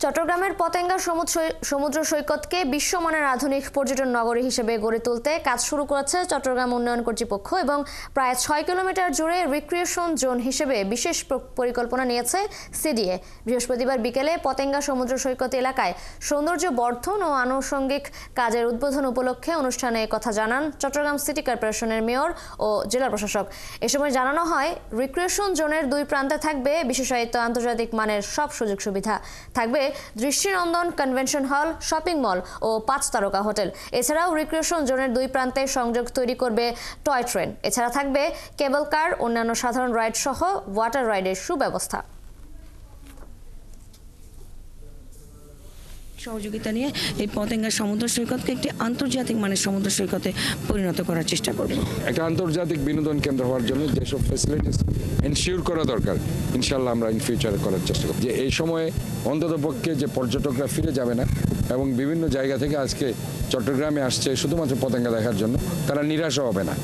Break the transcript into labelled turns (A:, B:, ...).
A: চট্টগ্রামের পতেঙ্গা সমুদ্র সৈকতকে বিশ্বমানের আধুনিক পর্যটন নগরী হিসেবে গড়ে তুলতে কাজ শুরু করেছে চট্টগ্রাম উন্নয়ন কর্তৃপক্ষ এবং প্রায় 6 কিলোমিটার জুড়ে রিক্রিয়েশন জোন হিসেবে বিশেষ পরিকল্পনা নিয়েছে সিডিএ। বৃহস্পতিবার বিকেলে পতেঙ্গা সমুদ্র সৈকত এলাকায় সৌন্দর্য বর্ধন ও আনুষঙ্গিক কাজের উদ্বোধন উপলক্ষে অনুষ্ঠানে কথা জানান চট্টগ্রাম সিটি কর্পোরেশনের মেয়র ও জেলা প্রশাসক। এ সময় জানানো হয়, রিক্রিয়েশন জোনের 2 প্রান্তে থাকবে বিশেষায়িত আন্তর্জাতিক মানের সব সুযোগ সুবিধা, থাকবে দৃষ্টিনন্দন কনভেনশন হল, শপিং মল ও 5 তারকা হোটেল। এছাড়াও রিক্রিয়েশন জোনের 2 প্রান্তে সংযোগ তৈরি করবে টয় ট্রেন। এছাড়া থাকবে কেবল কার, অন্যান্য সাধারণ রাইড সহ ওয়াটার রাইডের সুব্যবস্থা।
B: সহযোগিতা নিয়ে এই পতেঙ্গা সমুদ্র সৈকতকে একটি আন্তর্জাতিক মানের সমুদ্র সৈকতে পরিণত করার চেষ্টা করব।
C: একটা আন্তর্জাতিক বিনোদন কেন্দ্র হওয়ার জন্য যেসব ফ্যাসিলিটিস এনশিওর করা দরকার, ইনশাল্লাহ আমরা ইন ফিউচারে করার চেষ্টা করব। যে এই সময়ে অন্ততপক্ষে যে পর্যটকরা ফিরে যাবে না এবং বিভিন্ন জায়গা থেকে আজকে চট্টগ্রামে আসছে শুধুমাত্র পতেঙ্গা দেখার জন্য, তারা নিরাশ হবে না।